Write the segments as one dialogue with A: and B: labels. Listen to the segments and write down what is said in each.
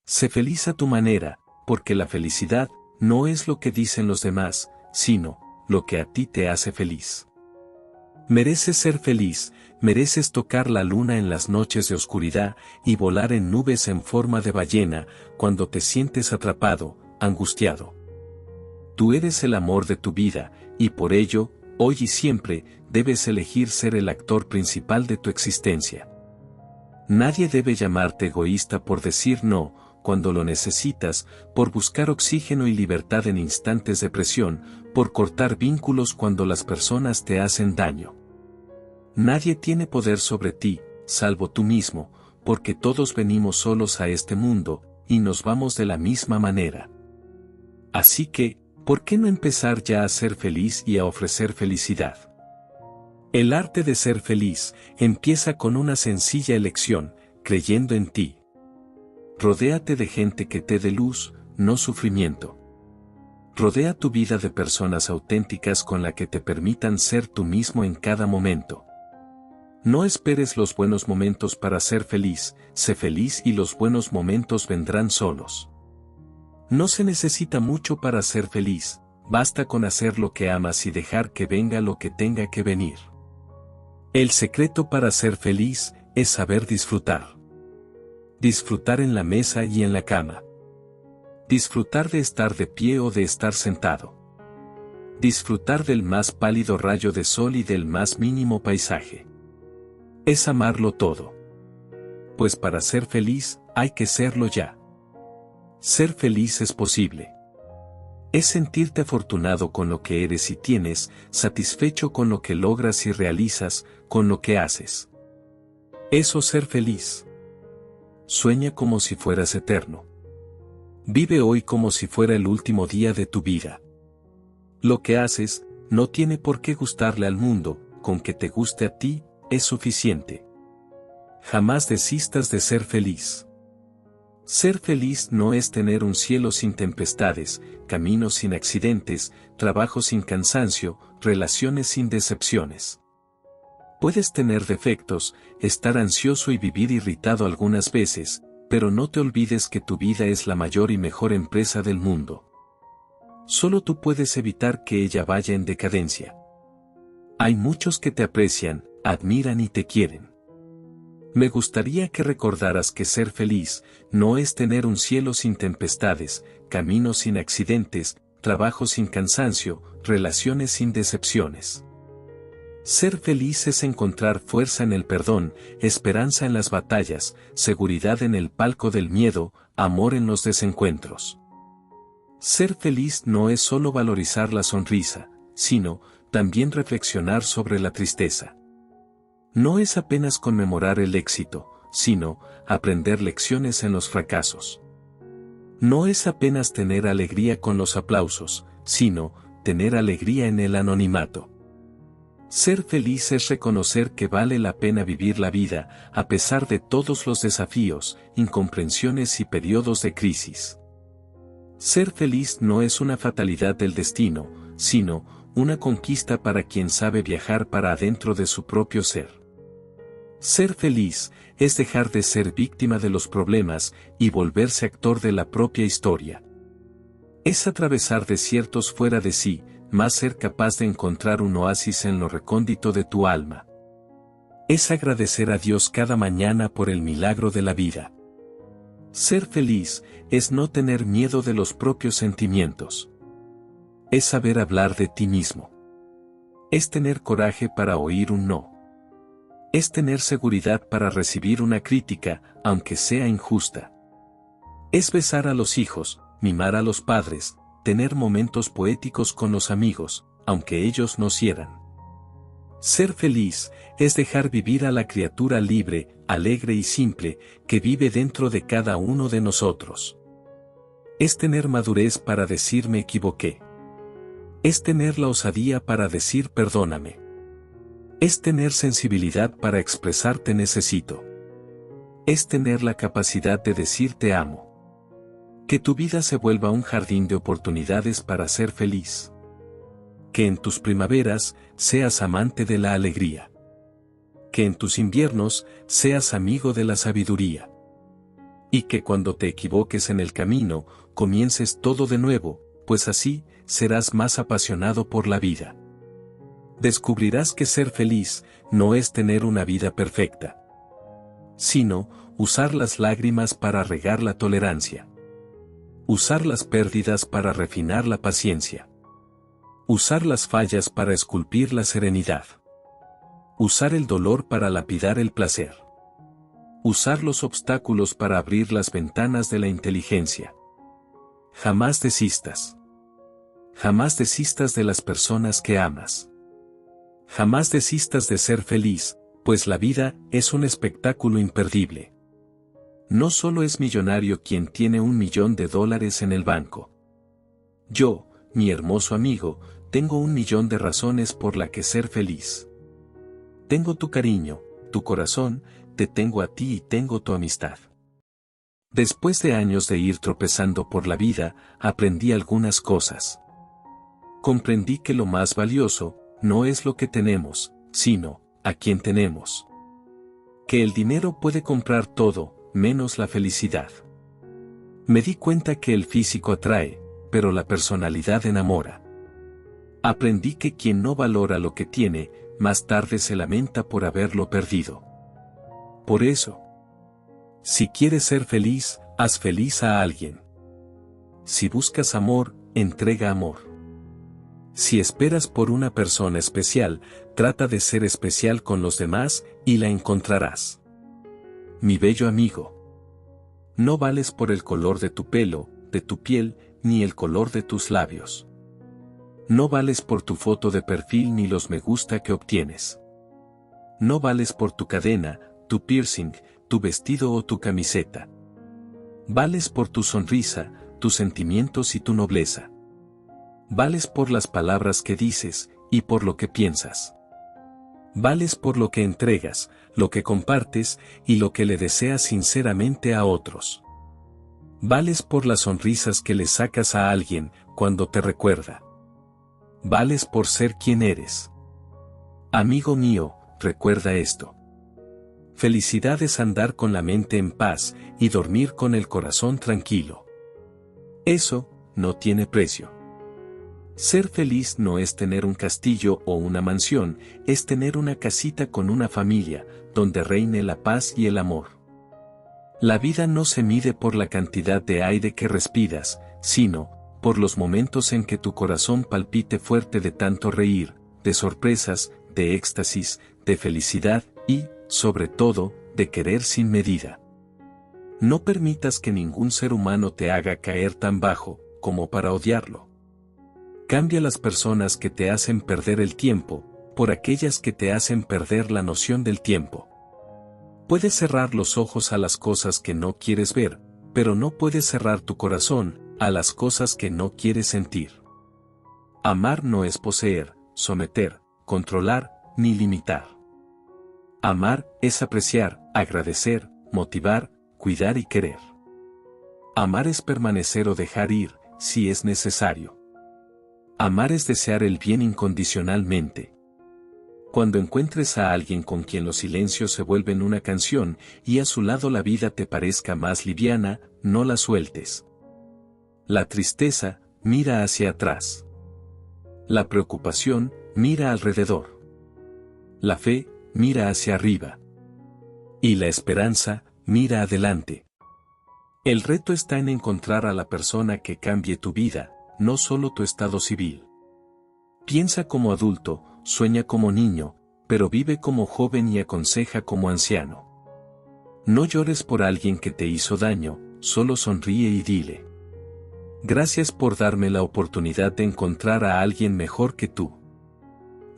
A: Sé feliz a tu manera, porque la felicidad no es lo que dicen los demás, sino lo que a ti te hace feliz. Mereces ser feliz, mereces tocar la luna en las noches de oscuridad y volar en nubes en forma de ballena cuando te sientes atrapado, angustiado. Tú eres el amor de tu vida, y por ello, hoy y siempre, debes elegir ser el actor principal de tu existencia. Nadie debe llamarte egoísta por decir no, cuando lo necesitas, por buscar oxígeno y libertad en instantes de presión, por cortar vínculos cuando las personas te hacen daño. Nadie tiene poder sobre ti, salvo tú mismo, porque todos venimos solos a este mundo, y nos vamos de la misma manera. Así que, ¿por qué no empezar ya a ser feliz y a ofrecer felicidad? El arte de ser feliz empieza con una sencilla elección, creyendo en ti. Rodéate de gente que te dé luz, no sufrimiento. Rodea tu vida de personas auténticas con las que te permitan ser tú mismo en cada momento. No esperes los buenos momentos para ser feliz, sé feliz y los buenos momentos vendrán solos. No se necesita mucho para ser feliz, basta con hacer lo que amas y dejar que venga lo que tenga que venir. El secreto para ser feliz es saber disfrutar. Disfrutar en la mesa y en la cama. Disfrutar de estar de pie o de estar sentado. Disfrutar del más pálido rayo de sol y del más mínimo paisaje. Es amarlo todo. Pues para ser feliz, hay que serlo ya. Ser feliz es posible. Es sentirte afortunado con lo que eres y tienes, satisfecho con lo que logras y realizas, con lo que haces. Eso es ser feliz. Sueña como si fueras eterno. Vive hoy como si fuera el último día de tu vida. Lo que haces, no tiene por qué gustarle al mundo, con que te guste a ti, es suficiente. Jamás desistas de ser feliz. Ser feliz no es tener un cielo sin tempestades, caminos sin accidentes, trabajo sin cansancio, relaciones sin decepciones. Puedes tener defectos, estar ansioso y vivir irritado algunas veces, pero no te olvides que tu vida es la mayor y mejor empresa del mundo. Solo tú puedes evitar que ella vaya en decadencia. Hay muchos que te aprecian, admiran y te quieren. Me gustaría que recordaras que ser feliz no es tener un cielo sin tempestades, caminos sin accidentes, trabajo sin cansancio, relaciones sin decepciones. Ser feliz es encontrar fuerza en el perdón, esperanza en las batallas, seguridad en el palco del miedo, amor en los desencuentros. Ser feliz no es solo valorizar la sonrisa, sino también reflexionar sobre la tristeza. No es apenas conmemorar el éxito, sino aprender lecciones en los fracasos. No es apenas tener alegría con los aplausos, sino tener alegría en el anonimato. Ser feliz es reconocer que vale la pena vivir la vida, a pesar de todos los desafíos, incomprensiones y periodos de crisis. Ser feliz no es una fatalidad del destino, sino una conquista para quien sabe viajar para adentro de su propio ser. Ser feliz es dejar de ser víctima de los problemas y volverse actor de la propia historia. Es atravesar desiertos fuera de sí, más ser capaz de encontrar un oasis en lo recóndito de tu alma. Es agradecer a Dios cada mañana por el milagro de la vida. Ser feliz es no tener miedo de los propios sentimientos. Es saber hablar de ti mismo. Es tener coraje para oír un no. Es tener seguridad para recibir una crítica, aunque sea injusta. Es besar a los hijos, mimar a los padres, tener momentos poéticos con los amigos, aunque ellos no quieran. Ser feliz es dejar vivir a la criatura libre, alegre y simple, que vive dentro de cada uno de nosotros. Es tener madurez para decir me equivoqué. Es tener la osadía para decir perdóname. Es tener sensibilidad para expresar te necesito. Es tener la capacidad de decir te amo. Que tu vida se vuelva un jardín de oportunidades para ser feliz. Que en tus primaveras seas amante de la alegría. Que en tus inviernos seas amigo de la sabiduría. Y que cuando te equivoques en el camino, comiences todo de nuevo, pues así, serás más apasionado por la vida. Descubrirás que ser feliz no es tener una vida perfecta, sino usar las lágrimas para regar la tolerancia. Usar las pérdidas para refinar la paciencia. Usar las fallas para esculpir la serenidad. Usar el dolor para lapidar el placer. Usar los obstáculos para abrir las ventanas de la inteligencia. Jamás desistas. Jamás desistas de las personas que amas. Jamás desistas de ser feliz, pues la vida es un espectáculo imperdible. No solo es millonario quien tiene $1 millón en el banco. Yo, mi hermoso amigo, tengo 1 millón de razones por la que ser feliz. Tengo tu cariño, tu corazón, te tengo a ti y tengo tu amistad. Después de años de ir tropezando por la vida, aprendí algunas cosas. Comprendí que lo más valioso no es lo que tenemos, sino a quien tenemos. Que el dinero puede comprar todo, menos la felicidad. Me di cuenta que el físico atrae, pero la personalidad enamora. Aprendí que quien no valora lo que tiene, más tarde se lamenta por haberlo perdido. Por eso, si quieres ser feliz, haz feliz a alguien. Si buscas amor, entrega amor. Si esperas por una persona especial, trata de ser especial con los demás y la encontrarás. Mi bello amigo. No vales por el color de tu pelo, de tu piel, ni el color de tus labios. No vales por tu foto de perfil ni los me gusta que obtienes. No vales por tu cadena, tu piercing, tu vestido o tu camiseta. Vales por tu sonrisa, tus sentimientos y tu nobleza. Vales por las palabras que dices, y por lo que piensas. Vales por lo que entregas, lo que compartes, y lo que le deseas sinceramente a otros. Vales por las sonrisas que le sacas a alguien, cuando te recuerda. Vales por ser quien eres. Amigo mío, recuerda esto. Felicidad es andar con la mente en paz, y dormir con el corazón tranquilo. Eso, no tiene precio. Ser feliz no es tener un castillo o una mansión, es tener una casita con una familia, donde reine la paz y el amor. La vida no se mide por la cantidad de aire que respiras, sino, por los momentos en que tu corazón palpite fuerte de tanto reír, de sorpresas, de éxtasis, de felicidad y, sobre todo, de querer sin medida. No permitas que ningún ser humano te haga caer tan bajo, como para odiarlo. Cambia las personas que te hacen perder el tiempo, por aquellas que te hacen perder la noción del tiempo. Puedes cerrar los ojos a las cosas que no quieres ver, pero no puedes cerrar tu corazón a las cosas que no quieres sentir. Amar no es poseer, someter, controlar, ni limitar. Amar es apreciar, agradecer, motivar, cuidar y querer. Amar es permanecer o dejar ir, si es necesario. Amar es desear el bien incondicionalmente. Cuando encuentres a alguien con quien los silencios se vuelven una canción y a su lado la vida te parezca más liviana, no la sueltes. La tristeza, mira hacia atrás. La preocupación, mira alrededor. La fe, mira hacia arriba. Y la esperanza, mira adelante. El reto está en encontrar a la persona que cambie tu vida, no solo tu estado civil. Piensa como adulto, sueña como niño, pero vive como joven y aconseja como anciano. No llores por alguien que te hizo daño, solo sonríe y dile: gracias por darme la oportunidad de encontrar a alguien mejor que tú.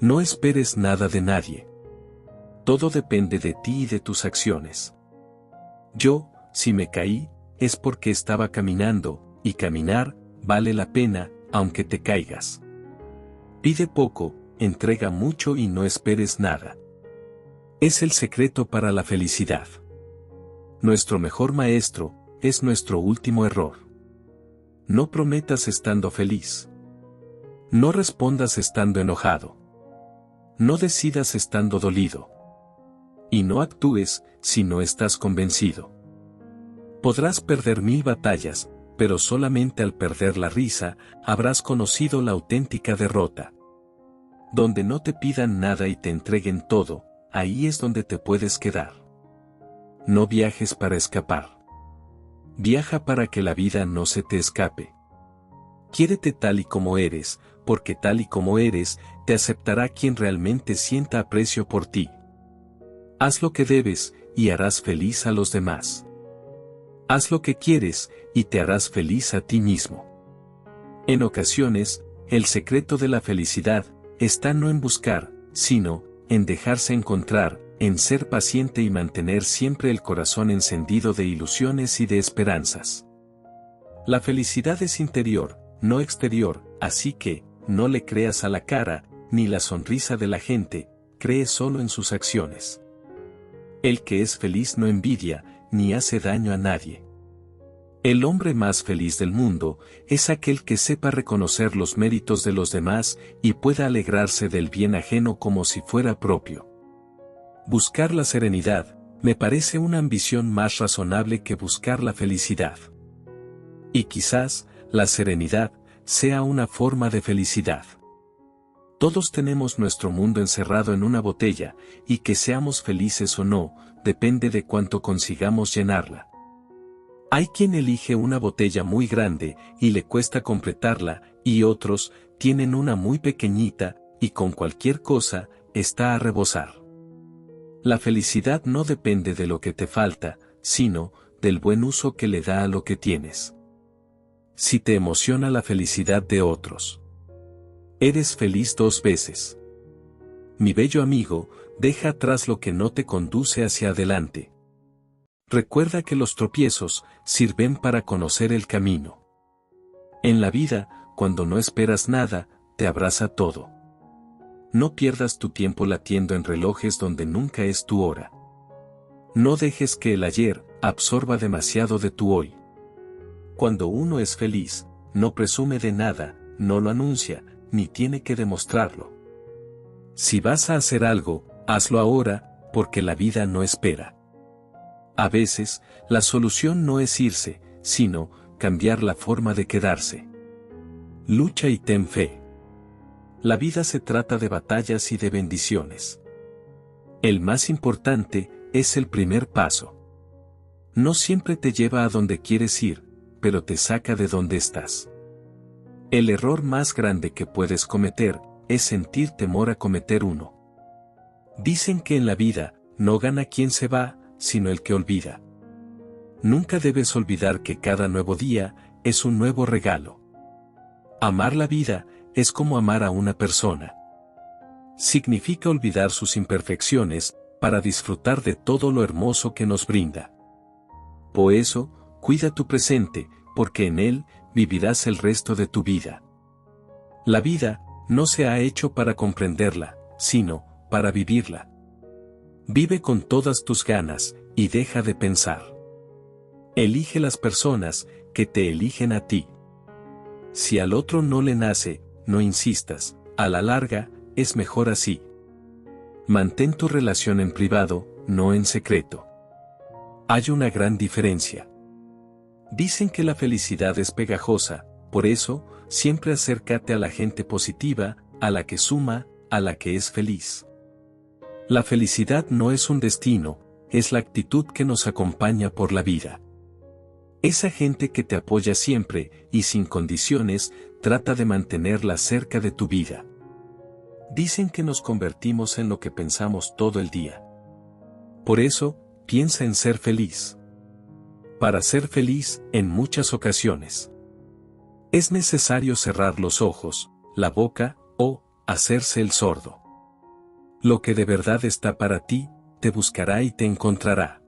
A: No esperes nada de nadie. Todo depende de ti y de tus acciones. Yo, si me caí, es porque estaba caminando, y caminar, vale la pena, aunque te caigas. Pide poco, entrega mucho y no esperes nada. Es el secreto para la felicidad. Nuestro mejor maestro, es nuestro último error. No prometas estando feliz. No respondas estando enojado. No decidas estando dolido. Y no actúes, si no estás convencido. Podrás perder 1000 batallas, pero solamente al perder la risa, habrás conocido la auténtica derrota. Donde no te pidan nada y te entreguen todo, ahí es donde te puedes quedar. No viajes para escapar. Viaja para que la vida no se te escape. Quiérete tal y como eres, porque tal y como eres, te aceptará quien realmente sienta aprecio por ti. Haz lo que debes, y harás feliz a los demás. Haz lo que quieres, y te harás feliz a ti mismo. En ocasiones, el secreto de la felicidad está no en buscar, sino en dejarse encontrar, en ser paciente y mantener siempre el corazón encendido de ilusiones y de esperanzas. La felicidad es interior, no exterior, así que, no le creas a la cara, ni la sonrisa de la gente, cree solo en sus acciones. El que es feliz no envidia, ni hace daño a nadie. El hombre más feliz del mundo es aquel que sepa reconocer los méritos de los demás y pueda alegrarse del bien ajeno como si fuera propio. Buscar la serenidad, me parece una ambición más razonable que buscar la felicidad. Y quizás, la serenidad, sea una forma de felicidad. Todos tenemos nuestro mundo encerrado en una botella, y que seamos felices o no, depende de cuánto consigamos llenarla. Hay quien elige una botella muy grande, y le cuesta completarla, y otros, tienen una muy pequeñita, y con cualquier cosa, está a rebosar. La felicidad no depende de lo que te falta, sino, del buen uso que le da a lo que tienes. Si te emociona la felicidad de otros, eres feliz 2 veces. Mi bello amigo, deja atrás lo que no te conduce hacia adelante. Recuerda que los tropiezos sirven para conocer el camino. En la vida, cuando no esperas nada, te abraza todo. No pierdas tu tiempo latiendo en relojes donde nunca es tu hora. No dejes que el ayer absorba demasiado de tu hoy. Cuando uno es feliz, no presume de nada, no lo anuncia, ni tiene que demostrarlo. Si vas a hacer algo, hazlo ahora, porque la vida no espera. A veces, la solución no es irse, sino cambiar la forma de quedarse. Lucha y ten fe. La vida se trata de batallas y de bendiciones. El más importante es el primer paso. No siempre te lleva a donde quieres ir, pero te saca de donde estás. El error más grande que puedes cometer es sentir temor a cometer uno. Dicen que en la vida no gana quien se va, sino el que olvida. Nunca debes olvidar que cada nuevo día es un nuevo regalo. Amar la vida es como amar a una persona. Significa olvidar sus imperfecciones para disfrutar de todo lo hermoso que nos brinda. Por eso, cuida tu presente, porque en él vivirás el resto de tu vida. La vida no se ha hecho para comprenderla, sino para vivirla. Vive con todas tus ganas, y deja de pensar. Elige las personas que te eligen a ti. Si al otro no le nace, no insistas, a la larga, es mejor así. Mantén tu relación en privado, no en secreto. Hay una gran diferencia. Dicen que la felicidad es pegajosa, por eso, siempre acércate a la gente positiva, a la que suma, a la que es feliz. La felicidad no es un destino, es la actitud que nos acompaña por la vida. Esa gente que te apoya siempre, y sin condiciones, trata de mantenerla cerca de tu vida. Dicen que nos convertimos en lo que pensamos todo el día. Por eso, piensa en ser feliz. Para ser feliz, en muchas ocasiones, es necesario cerrar los ojos, la boca, o hacerse el sordo. Lo que de verdad está para ti, te buscará y te encontrará.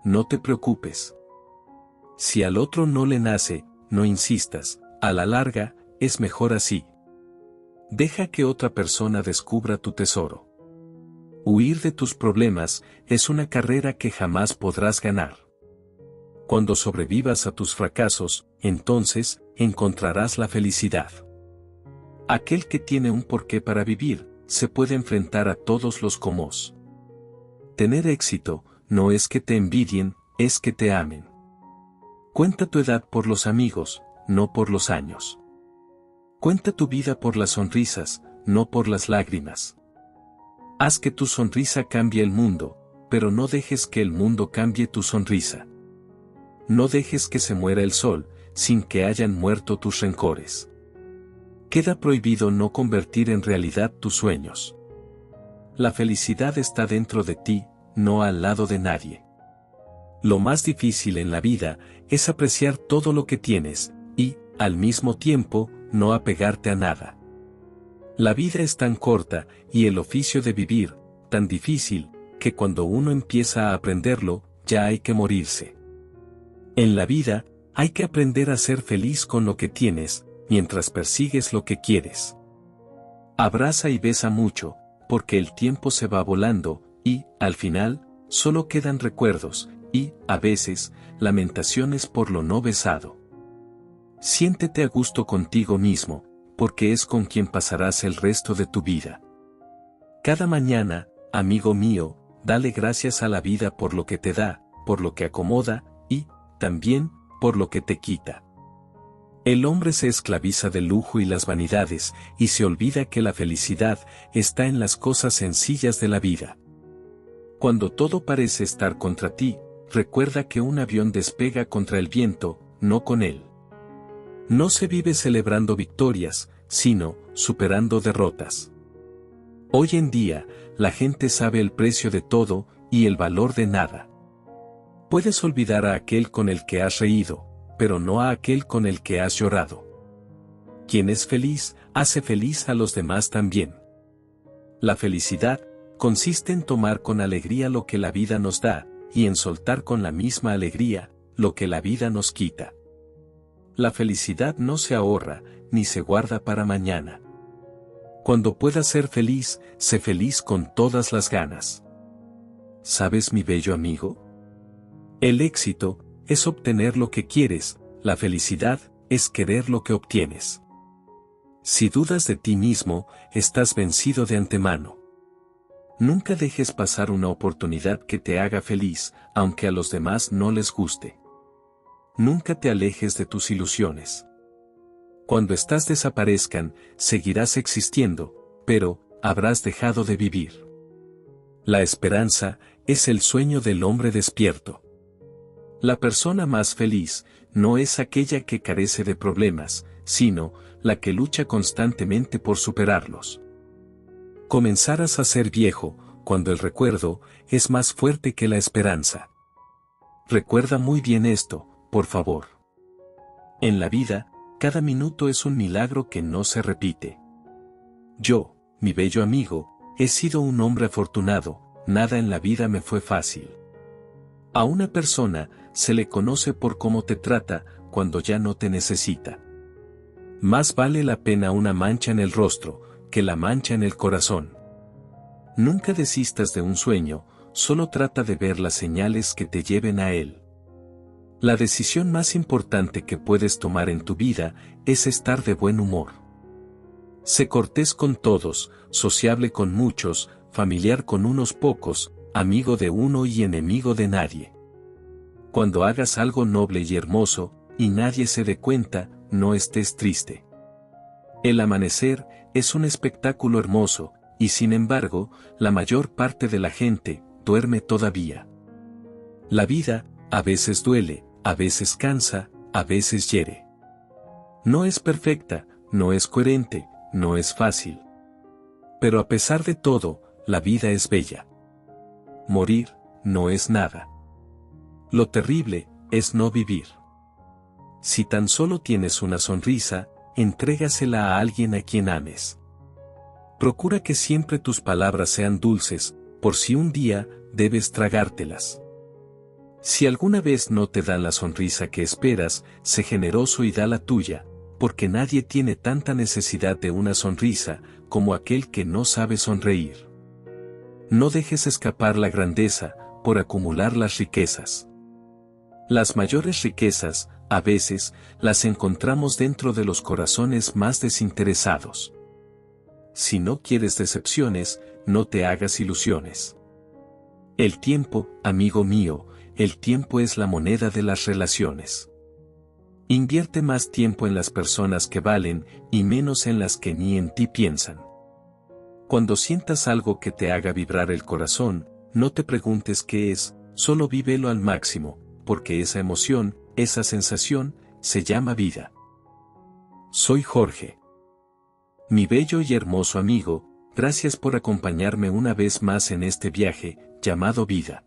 A: No te preocupes. Si al otro no le nace, no insistas, a la larga, es mejor así. Deja que otra persona descubra tu tesoro. Huir de tus problemas es una carrera que jamás podrás ganar. Cuando sobrevivas a tus fracasos, entonces, encontrarás la felicidad. Aquel que tiene un porqué para vivir, se puede enfrentar a todos los comos. Tener éxito, no es que te envidien, es que te amen. Cuenta tu edad por los amigos, no por los años. Cuenta tu vida por las sonrisas, no por las lágrimas. Haz que tu sonrisa cambie el mundo, pero no dejes que el mundo cambie tu sonrisa. No dejes que se muera el sol, sin que hayan muerto tus rencores. Queda prohibido no convertir en realidad tus sueños. La felicidad está dentro de ti, no al lado de nadie. Lo más difícil en la vida es apreciar todo lo que tienes, y, al mismo tiempo, no apegarte a nada. La vida es tan corta, y el oficio de vivir, tan difícil, que cuando uno empieza a aprenderlo, ya hay que morirse. En la vida, hay que aprender a ser feliz con lo que tienes, mientras persigues lo que quieres. Abraza y besa mucho, porque el tiempo se va volando, y, al final, solo quedan recuerdos, y, a veces, lamentaciones por lo no besado. Siéntete a gusto contigo mismo, porque es con quien pasarás el resto de tu vida. Cada mañana, amigo mío, dale gracias a la vida por lo que te da, por lo que acomoda, y, también, por lo que te quita. El hombre se esclaviza del lujo y las vanidades, y se olvida que la felicidad está en las cosas sencillas de la vida. Cuando todo parece estar contra ti, recuerda que un avión despega contra el viento, no con él. No se vive celebrando victorias, sino superando derrotas. Hoy en día, la gente sabe el precio de todo y el valor de nada. Puedes olvidar a aquel con el que has reído, pero no a aquel con el que has llorado. Quien es feliz, hace feliz a los demás también. La felicidad consiste en tomar con alegría lo que la vida nos da, y en soltar con la misma alegría lo que la vida nos quita. La felicidad no se ahorra, ni se guarda para mañana. Cuando puedas ser feliz, sé feliz con todas las ganas. ¿Sabes, mi bello amigo? El éxito es obtener lo que quieres, la felicidad es querer lo que obtienes. Si dudas de ti mismo, estás vencido de antemano. Nunca dejes pasar una oportunidad que te haga feliz, aunque a los demás no les guste. Nunca te alejes de tus ilusiones. Cuando éstas desaparezcan, seguirás existiendo, pero habrás dejado de vivir. La esperanza es el sueño del hombre despierto. La persona más feliz no es aquella que carece de problemas, sino la que lucha constantemente por superarlos. Comenzarás a ser viejo, cuando el recuerdo es más fuerte que la esperanza. Recuerda muy bien esto, por favor. En la vida, cada minuto es un milagro que no se repite. Yo, mi bello amigo, he sido un hombre afortunado, nada en la vida me fue fácil. A una persona se le conoce por cómo te trata cuando ya no te necesita. Más vale la pena una mancha en el rostro, que la mancha en el corazón. Nunca desistas de un sueño, solo trata de ver las señales que te lleven a él. La decisión más importante que puedes tomar en tu vida es estar de buen humor. Sé cortés con todos, sociable con muchos, familiar con unos pocos, amigo de uno y enemigo de nadie. Cuando hagas algo noble y hermoso, y nadie se dé cuenta, no estés triste. El amanecer es un espectáculo hermoso, y sin embargo, la mayor parte de la gente duerme todavía. La vida, a veces duele, a veces cansa, a veces hiere. No es perfecta, no es coherente, no es fácil. Pero a pesar de todo, la vida es bella. Morir, no es nada. Lo terrible, es no vivir. Si tan solo tienes una sonrisa, entrégasela a alguien a quien ames. Procura que siempre tus palabras sean dulces, por si un día debes tragártelas. Si alguna vez no te dan la sonrisa que esperas, sé generoso y da la tuya, porque nadie tiene tanta necesidad de una sonrisa como aquel que no sabe sonreír. No dejes escapar la grandeza por acumular las riquezas. Las mayores riquezas, a veces, las encontramos dentro de los corazones más desinteresados. Si no quieres decepciones, no te hagas ilusiones. El tiempo, amigo mío, el tiempo es la moneda de las relaciones. Invierte más tiempo en las personas que valen y menos en las que ni en ti piensan. Cuando sientas algo que te haga vibrar el corazón, no te preguntes qué es, solo vívelo al máximo, porque esa emoción, esa sensación, se llama vida. Soy Jorge. Mi bello y hermoso amigo, gracias por acompañarme una vez más en este viaje, llamado vida.